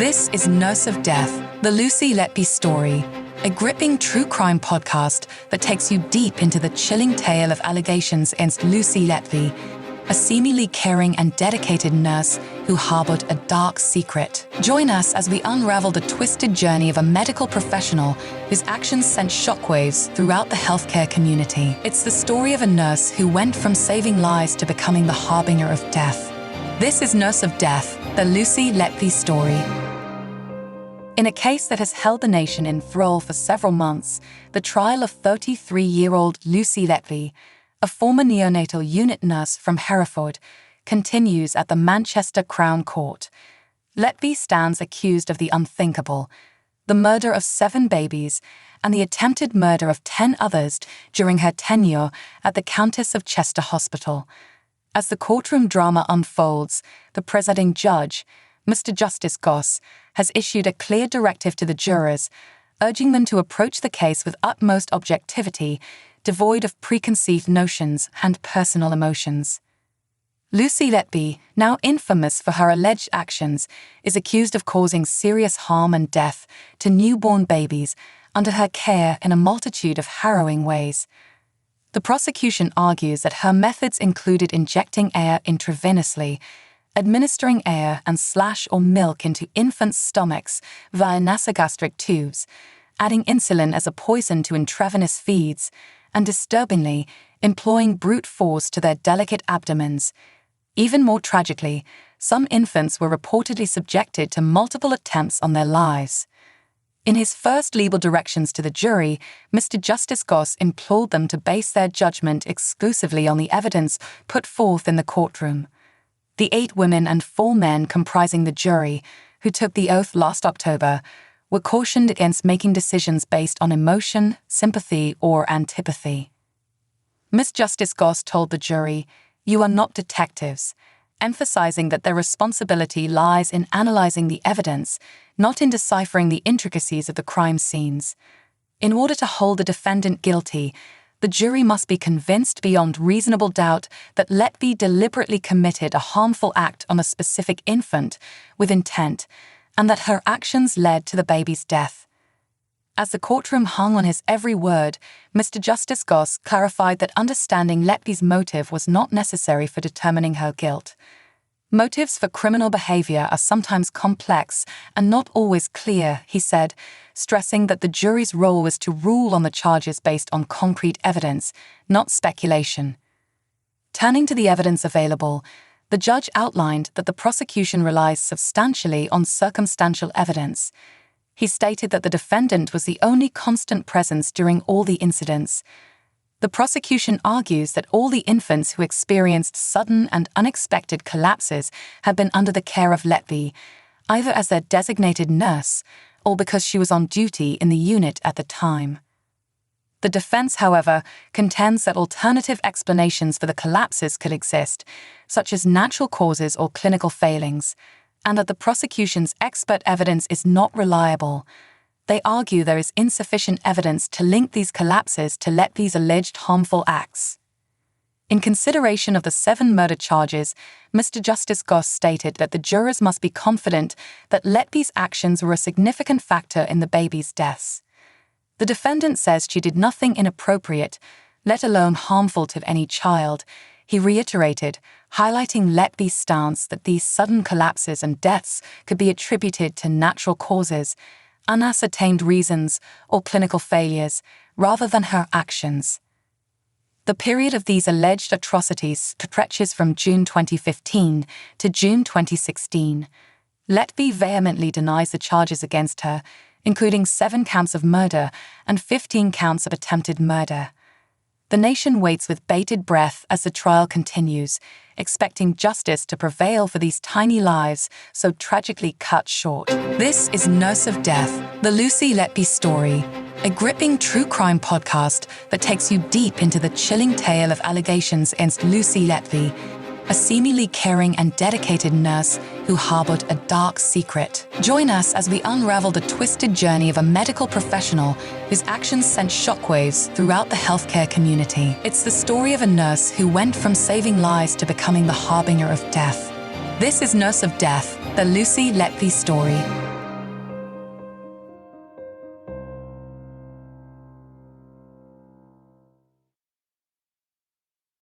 This is Nurse of Death, the Lucy Letby story, a gripping true crime podcast that takes you deep into the chilling tale of allegations against Lucy Letby, a seemingly caring and dedicated nurse who harbored a dark secret. Join us as we unravel the twisted journey of a medical professional whose actions sent shockwaves throughout the healthcare community. It's the story of a nurse who went from saving lives to becoming the harbinger of death. This is Nurse of Death, the Lucy Letby story. In a case that has held the nation in thrall for several months, the trial of 33-year-old Lucy Letby, a former neonatal unit nurse from Hereford, continues at the Manchester Crown Court. Letby stands accused of the unthinkable, the murder of 7 babies and the attempted murder of 10 others during her tenure at the Countess of Chester Hospital. As the courtroom drama unfolds, the presiding judge, Mr. Justice Goss, has issued a clear directive to the jurors, urging them to approach the case with utmost objectivity, devoid of preconceived notions and personal emotions. Lucy Letby, now infamous for her alleged actions, is accused of causing serious harm and death to newborn babies under her care in a multitude of harrowing ways. The prosecution argues that her methods included injecting air intravenously, administering air and slash or milk into infants' stomachs via nasogastric tubes, adding insulin as a poison to intravenous feeds, and disturbingly, employing brute force to their delicate abdomens. Even more tragically, some infants were reportedly subjected to multiple attempts on their lives. In his first legal directions to the jury, Mr. Justice Goss implored them to base their judgment exclusively on the evidence put forth in the courtroom. The 8 women and 4 men comprising the jury, who took the oath last October, were cautioned against making decisions based on emotion, sympathy, or antipathy. Ms. Justice Goss told the jury, "You are not detectives," emphasizing that their responsibility lies in analyzing the evidence, not in deciphering the intricacies of the crime scenes. In order to hold the defendant guilty, the jury must be convinced beyond reasonable doubt that Letby deliberately committed a harmful act on a specific infant with intent, and that her actions led to the baby's death. As the courtroom hung on his every word, Mr. Justice Goss clarified that understanding Letby's motive was not necessary for determining her guilt. Motives for criminal behavior are sometimes complex and not always clear, he said, stressing that the jury's role was to rule on the charges based on concrete evidence, not speculation. Turning to the evidence available, the judge outlined that the prosecution relies substantially on circumstantial evidence. He stated that the defendant was the only constant presence during all the incidents. The prosecution argues that all the infants who experienced sudden and unexpected collapses had been under the care of Letby, either as their designated nurse or because she was on duty in the unit at the time. The defense, however, contends that alternative explanations for the collapses could exist, such as natural causes or clinical failings, and that the prosecution's expert evidence is not reliable. They argue there is insufficient evidence to link these collapses to Letby's alleged harmful acts. In consideration of the 7 murder charges, Mr. Justice Goss stated that the jurors must be confident that Letby's actions were a significant factor in the baby's deaths. The defendant says she did nothing inappropriate, let alone harmful to any child. He reiterated, highlighting Letby's stance that these sudden collapses and deaths could be attributed to natural causes, unascertained reasons, or clinical failures, rather than her actions. The period of these alleged atrocities stretches from June 2015 to June 2016. Letby vehemently denies the charges against her, including 7 counts of murder and 15 counts of attempted murder. The nation waits with bated breath as the trial continues, expecting justice to prevail for these tiny lives so tragically cut short. This is Nurse of Death, the Lucy Letby story, a gripping true crime podcast that takes you deep into the chilling tale of allegations against Lucy Letby, a seemingly caring and dedicated nurse who harbored a dark secret. Join us as we unravel the twisted journey of a medical professional whose actions sent shockwaves throughout the healthcare community. It's the story of a nurse who went from saving lives to becoming the harbinger of death. This is Nurse of Death, the Lucy Letby story.